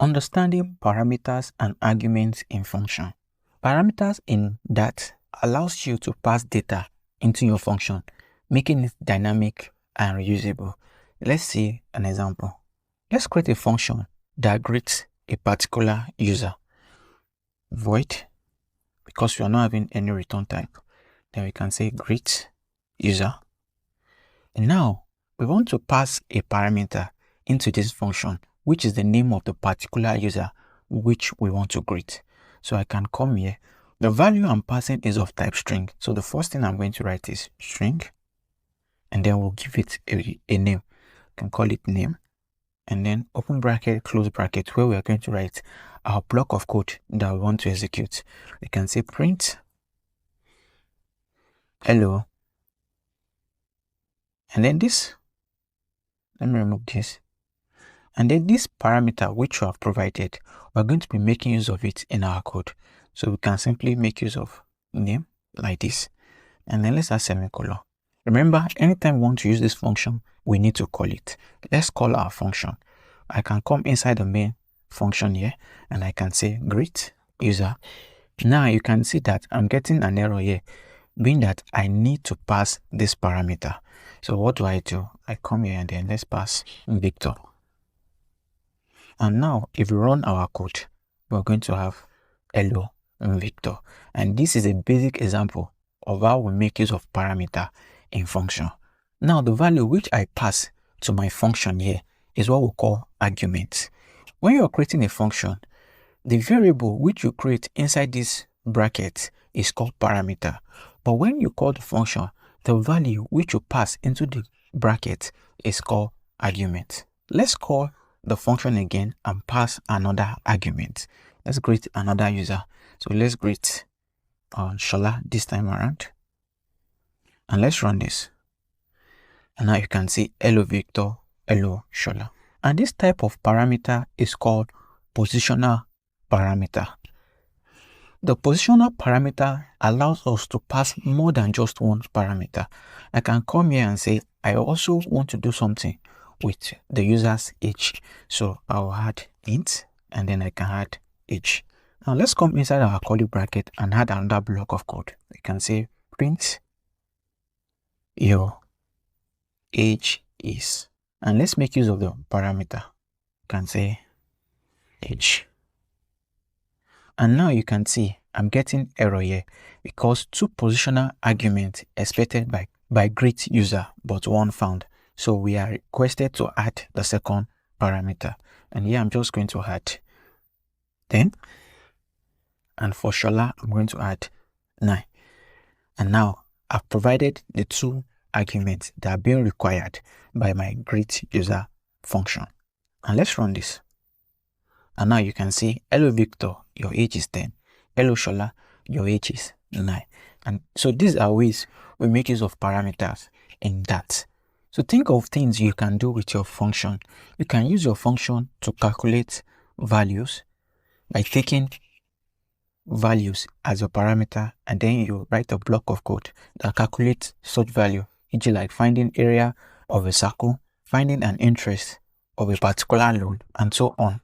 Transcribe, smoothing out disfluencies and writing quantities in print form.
Understanding parameters and arguments in function. Parameters in that allows you to pass data into your function, making it dynamic and reusable. Let's see an example. Let's create a function that greets a particular user. Void, because we are not having any return type. Then we can say greet user. And now we want to pass a parameter into this function, which is the name of the particular user which we want to greet. So I can come here. The value I'm passing is of type string. So the first thing I'm going to write is string, and then we'll give it a name. I can call it name, and then open bracket, close bracket, where we are going to write our block of code that we want to execute. We can say print hello, and then this, let me remove this, and then this parameter which we have provided, we're going to be making use of it in our code. So we can simply make use of name like this, and then let's add semicolon. Remember, anytime we want to use this function, we need to call it. Let's call our function. I can come inside the main function here, and I can say greet user. Now you can see that I'm getting an error here, being that I need to pass this parameter. So what do? I come here and then let's pass Victor. And now if we run our code, we're going to have hello Victor. And this is a basic example of how we make use of parameter in function. Now the value which I pass to my function here is what we call argument. When you're creating a function, the variable which you create inside this bracket is called parameter. But when you call the function, the value which you pass into the bracket is called argument. Let's call the function again and pass another argument. Let's greet another user. So let's greet Shola this time around. And let's run this. And now you can see hello Victor, hello Shola. And this type of parameter is called positional parameter. The positional parameter allows us to pass more than just one parameter. I can come here and say, I also want to do something with the user's age. So I'll add int, and then I can add age. Now let's come inside our curly bracket and add another block of code. We can say print your age is. And let's make use of the parameter. You can say age. And now you can see I'm getting error here because two positional arguments expected by greet user, but one found. So we are requested to add the second parameter. And here I'm just going to add 10. And for Shola, I'm going to add 9. And now I've provided the two arguments that are being required by my greet user function. And let's run this. And now you can see, hello Victor, your age is 10. Hello Shola, your age is 9. And so these are ways we make use of parameters in that. So think of things you can do with your function. You can use your function to calculate values by taking values as a parameter, and then you write a block of code that calculates such value, e.g. like finding area of a circle, finding an interest of a particular loan, and so on.